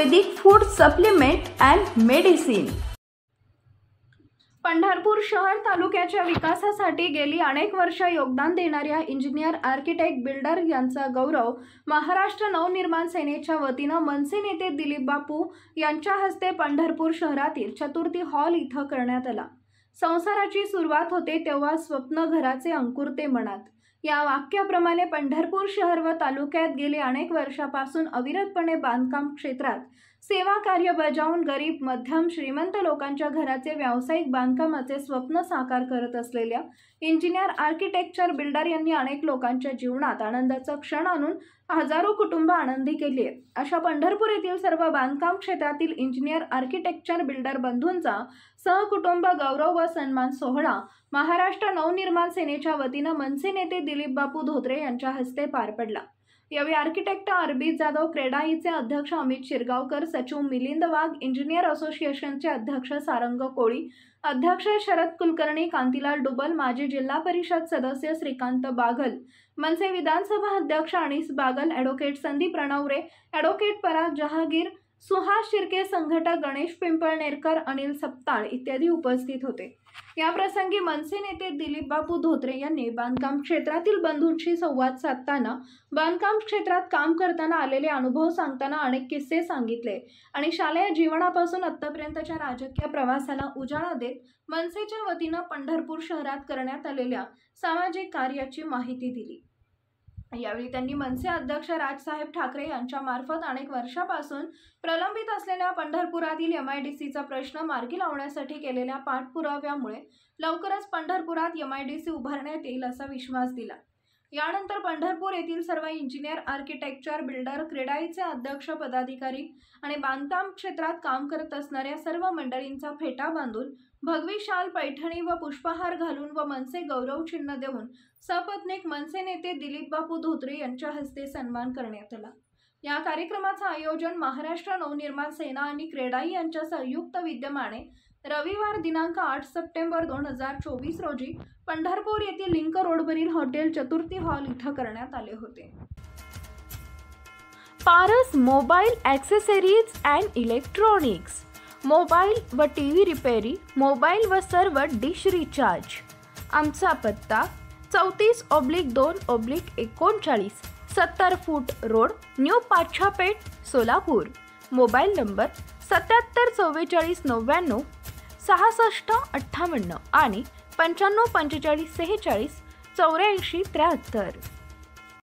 Ayurvedic food supplement and medicine. Pandharpur शहर तालुक्याच्या विकासासाठी गेली अनेक वर्ष योगदान देणाऱ्या इंजिनियर, आर्किटेक्ट, बिल्डर यांचा गौरव महाराष्ट्र नवनिर्माण सेनेच्या वतीनं मनसे नेते दिलीप बापू यांच्या हस्ते पंढरपूर शहरातील चतुर्थी हॉल इथं करण्यात आला। संसाराची सुरुवात होते तेव्हा स्वप्न घराचे अंकुरते मनात, या वाक्याप्रमाणे पंढरपूर शहर व तालुक्यात गेली अनेक वर्षापासून अविरतपणे बांधकाम क्षेत्रात सेवा कार्य बजावून गरीब, मध्यम, श्रीमंत लोकांच्या घराचे व्यावसायिक बांधकामाचे स्वप्न साकार करत असलेल्या इंजिनियर, आर्किटेक्चर, बिल्डर यांनी अनेक लोकांच्या जीवनात आनंदाचा क्षण आणून हजारो कुटुंब आनंदी केली आहेत। अशा पंढरपूर येथील सर्व बांधकाम क्षेत्रातील इंजिनियर, आर्किटेक्चर, बिल्डर बंधूंचा सहकुटुंब गौरव व सन्मान सोहळा महाराष्ट्र नवनिर्माण सेनेच्या वतीनं मनसे नेते दिलीप बापू धोत्रे यांच्या हस्ते पार पडला। यावेळी आर्किटेक्ट अरविंद जाधव, क्रेडाईचे अध्यक्ष अमित शिरगावकर, सचिव मिलिंद वाघ, इंजिनियर असोसिएशनचे अध्यक्ष सारंग कोळी, अध्यक्ष शरद कुलकर्णी, कांतीलाल डुबल, माजी जिल्हा परिषद सदस्य श्रीकांत बागल, मनसे विधानसभा अध्यक्ष अनीस बागल, ॲडव्होकेट संदीप रणवरे, ॲडव्होकेट पराग जहागीर, सुहास शिर्के, संघटक गणेश पिंपळनेरकर, अनिल सपताळ इत्यादी उपस्थित होते। या प्रसंगी मनसे नेते दिलीप बापू धोत्रे यांनी बांधकाम क्षेत्रातील बंधूंशी संवाद साधताना, बांधकाम क्षेत्रात काम करताना आलेले अनुभव सांगताना अनेक किस्से सांगितले आणि शालेय जीवनापासून आतापर्यंतच्या राजकीय प्रवासाला उजाळा देत मनसेच्या वतीनं पंढरपूर शहरात करण्यात आलेल्या सामाजिक कार्याची माहिती दिली। यावेळी त्यांनी मनसे अध्यक्ष राजसाहेब ठाकरे यांच्या मार्फत अनेक वर्षापासून प्रलंबित असलेल्या पंढरपुरातील MIDCचा प्रश्न मार्गी लावण्यासाठी केलेल्या पाठपुराव्यामुळे लवकरच पंढरपुरात MIDC उभारण्यात येईल असा विश्वास दिला। यानंतर पंढरपूर येथील सर्व इंजिनियर, आर्किटेक्चर, बिल्डर, क्रेडाईचे अध्यक्ष, पदाधिकारी आणि बांधकाम क्षेत्रात काम करत असणाऱ्या सर्व मंडळींचा फेटा बांधून भगवी शाल, पैठणी व पुष्पहार घालून व मनसे गौरव चिन्ह देऊन सपत्नीक मनसे नेते दिलीप बापू धोत्रे यांच्या हस्ते सन्मान करण्यात आला। या कार्यक्रमाचे आयोजन महाराष्ट्र नवनिर्माण सेना आणि क्रेडाई यांच्या संयुक्त विद्यमाने रविवार दिनांक 8 सप्टेंबर 2024 रोजी पंढरपूर येथील लिंक रोडवरील हॉटेल चतुर्थी हॉल इथं करण्यात आले होते। Paras mobile accessories and electronics, mobile व टीव्ही रिपेरी, मोबाईल व सर्व डिश रिचार्ज। आमचा पत्ता 34/2/39, 70 फूट road, new Pachhapeth, Solapur. Mobile number 774499 6658 आणि 954546 8473।